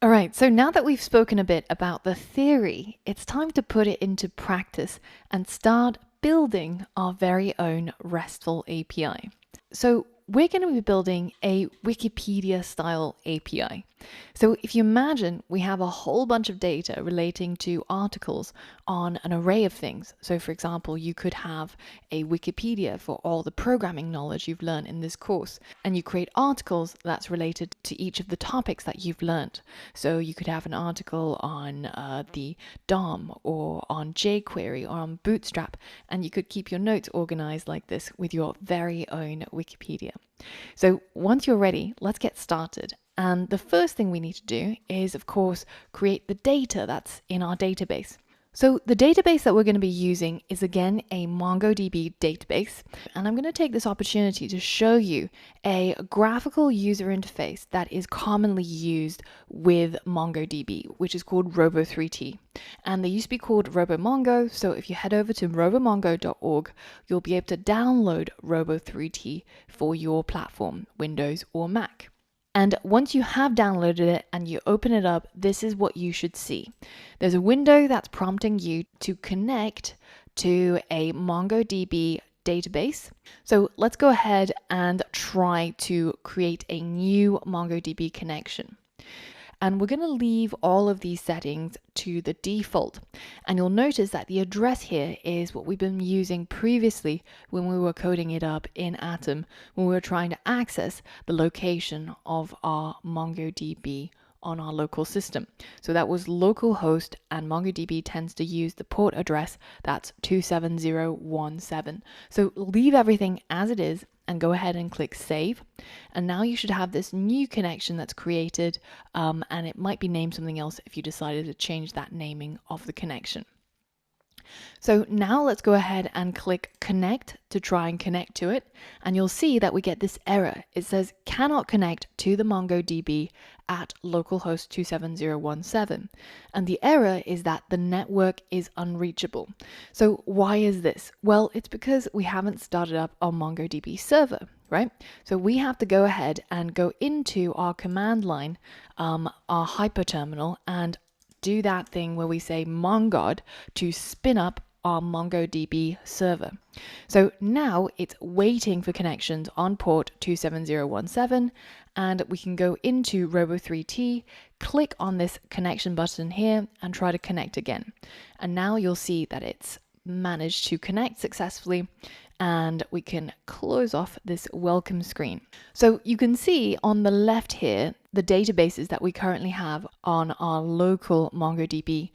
All right, so now that we've spoken a bit about the theory, it's time to put it into practice and start building our very own RESTful API. So we're going to be building a Wikipedia style API. So if you imagine we have a whole bunch of data relating to articles on an array of things. So for example, you could have a Wikipedia for all the programming knowledge you've learned in this course, and you create articles that's related to each of the topics that you've learned. So you could have an article on the DOM or on jQuery or on Bootstrap, and you could keep your notes organized like this with your very own Wikipedia. So once you're ready, let's get started. And the first thing we need to do is, of course, create the data that's in our database. So the database that we're going to be using is again a MongoDB database, and I'm going to take this opportunity to show you a graphical user interface that is commonly used with MongoDB, which is called Robo3T. And they used to be called RoboMongo, so if you head over to robomongo.org, you'll be able to download Robo3T for your platform, Windows or Mac. And once you have downloaded it and you open it up, this is what you should see. There's a window that's prompting you to connect to a MongoDB database. So let's go ahead and try to create a new MongoDB connection. And we're going to leave all of these settings to the default. And you'll notice that the address here is what we've been using previously when we were coding it up in Atom, when we were trying to access the location of our MongoDB on our local system. So that was localhost, and MongoDB tends to use the port address that's 27017. So leave everything as it is and go ahead and click save. And now you should have this new connection that's created, and it might be named something else if you decided to change that naming of the connection. So now let's go ahead and click connect to try and connect to it. And you'll see that we get this error. It says cannot connect to the MongoDB at localhost 27017. And the error is that the network is unreachable. So why is this? Well, it's because we haven't started up our MongoDB server, right? So we have to go ahead and go into our command line, our hyperterminal, and do that thing where we say mongod to spin up our MongoDB server. So now it's waiting for connections on port 27017, and we can go into Robo3T, click on this connection button here and try to connect again. And now you'll see that it's managed to connect successfully, and we can close off this welcome screen. So you can see on the left here the databases that we currently have on our local MongoDB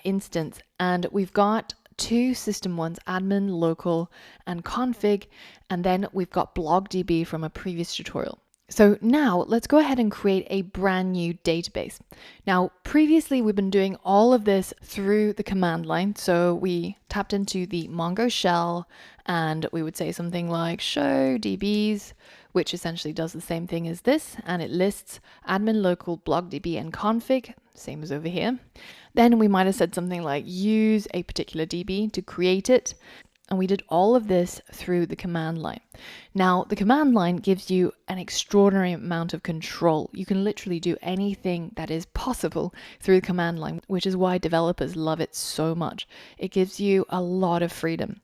instance, and we've got two system ones, admin, local, and config, and then we've got blogdb from a previous tutorial. So now let's go ahead and create a brand new database. Now, previously we've been doing all of this through the command line. So we tapped into the Mongo shell and we would say something like show dbs, which essentially does the same thing as this. And it lists admin, local, blogdb, and config, same as over here. Then we might have said something like use a particular DB to create it. And we did all of this through the command line. Now, the command line gives you an extraordinary amount of control. You can literally do anything that is possible through the command line, which is why developers love it so much. It gives you a lot of freedom.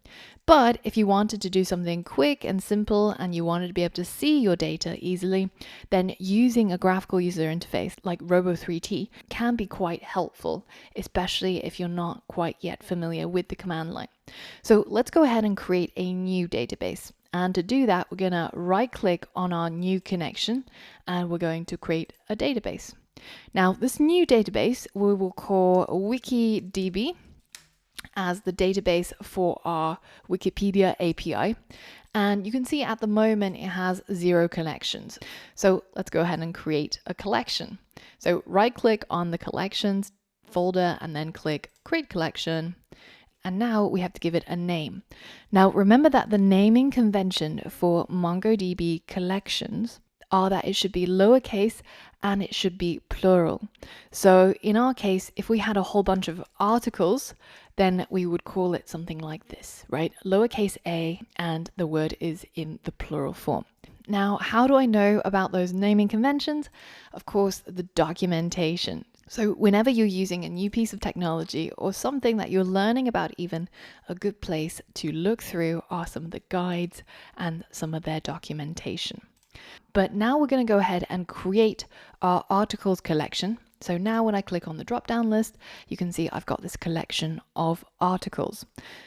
But if you wanted to do something quick and simple and you wanted to be able to see your data easily, then using a graphical user interface like Robo3T can be quite helpful, especially if you're not quite yet familiar with the command line. So let's go ahead and create a new database. And to do that, we're going to right click on our new connection and we're going to create a database. Now, this new database we will call WikiDB as the database for our Wikipedia API. And you can see at the moment it has 0 connections. So let's go ahead and create a collection. So right click on the collections folder and then click create collection. And now we have to give it a name. Now remember that the naming convention for MongoDB collections are that it should be lowercase and it should be plural. So in our case, if we had a whole bunch of articles, then we would call it something like this, right? Lowercase a, and the word is in the plural form. Now, how do I know about those naming conventions? Of course, the documentation. So whenever you're using a new piece of technology or something that you're learning about even, a good place to look through are some of the guides and some of their documentation. But now we're going to go ahead and create our articles collection. So now when I click on the drop down list, you can see I've got this collection of articles,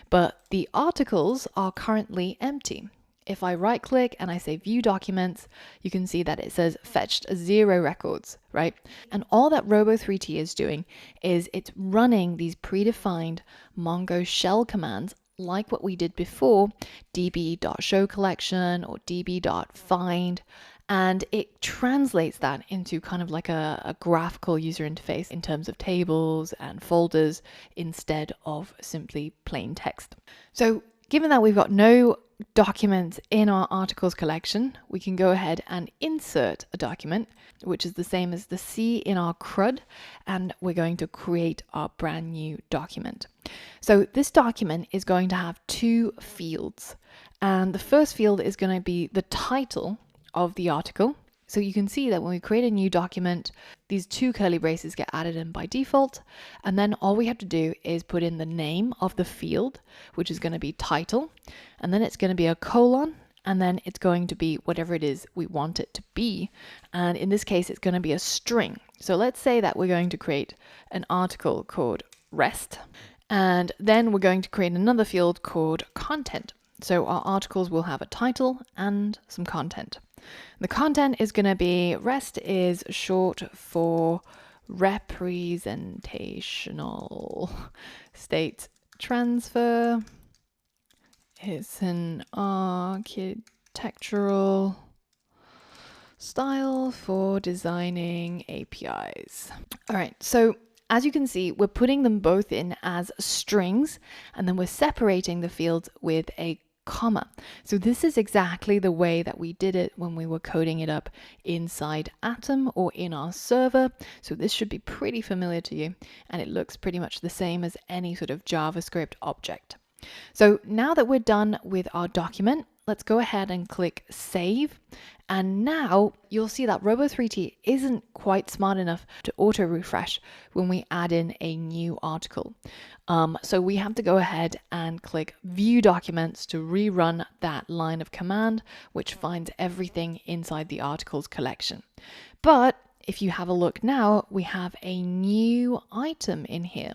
but the articles are currently empty. If I right click and I say view documents, you can see that it says fetched 0 records, right? And all that Robo 3T is doing is it's running these predefined Mongo shell commands like what we did before, db.showCollection or db.find, and it translates that into kind of like a graphical user interface in terms of tables and folders instead of simply plain text. So given that we've got no documents in our articles collection, we can go ahead and insert a document, which is the same as the C in our CRUD, and we're going to create our brand new document. So this document is going to have 2 fields, and the first field is going to be the title of the article. So you can see that when we create a new document, these 2 curly braces get added in by default. And then all we have to do is put in the name of the field, which is going to be title. And then it's going to be a colon. And then it's going to be whatever it is we want it to be. And in this case, it's going to be a string. So let's say that we're going to create an article called REST. And then we're going to create another field called content. So our articles will have a title and some content. The content is going to be REST is short for representational state transfer. It's an architectural style for designing APIs. All right, so as you can see, we're putting them both in as strings, and then we're separating the fields with a comma. So this is exactly the way that we did it when we were coding it up inside Atom or in our server. So this should be pretty familiar to you, and it looks pretty much the same as any sort of JavaScript object. So now that we're done with our document, let's go ahead and click Save. And now you'll see that Robo 3T isn't quite smart enough to auto refresh when we add in a new article. So we have to go ahead and click View Documents to rerun that line of command, which finds everything inside the articles collection. But if you have a look now, we have a new item in here.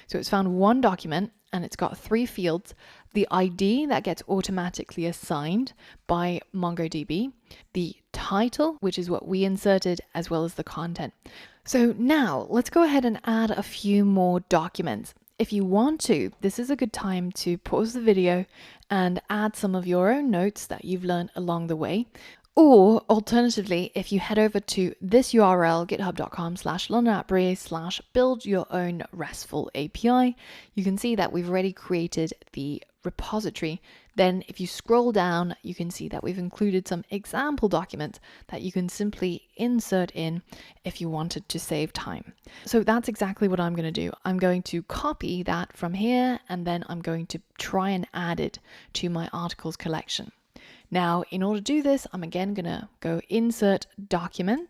So it's found 1 document and it's got 3 fields: the ID that gets automatically assigned by MongoDB, the title, which is what we inserted, as well as the content. So now let's go ahead and add a few more documents. If you want to, this is a good time to pause the video and add some of your own notes that you've learned along the way. Or alternatively, if you head over to this URL, github.com/londonatbreeze/build your own RESTful API, you can see that we've already created the repository. Then if you scroll down, you can see that we've included some example documents that you can simply insert in if you wanted to save time. So that's exactly what I'm going to do. I'm going to copy that from here, and then I'm going to try and add it to my articles collection. Now, in order to do this, I'm again going to go Insert Document,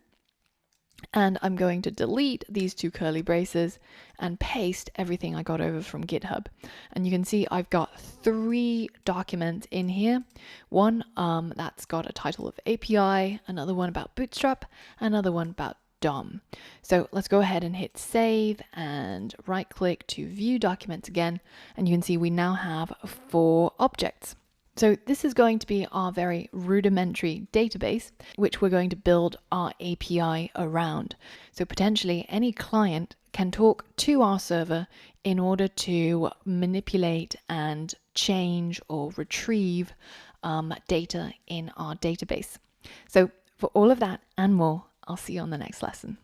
and I'm going to delete these 2 curly braces and paste everything I got over from GitHub. And you can see I've got 3 documents in here. One that's got a title of API, another one about Bootstrap, another one about DOM. So let's go ahead and hit Save and right click to view documents again. And you can see we now have 4 objects. So this is going to be our very rudimentary database, which we're going to build our API around. So potentially any client can talk to our server in order to manipulate and change or retrieve data in our database. So for all of that and more, I'll see you on the next lesson.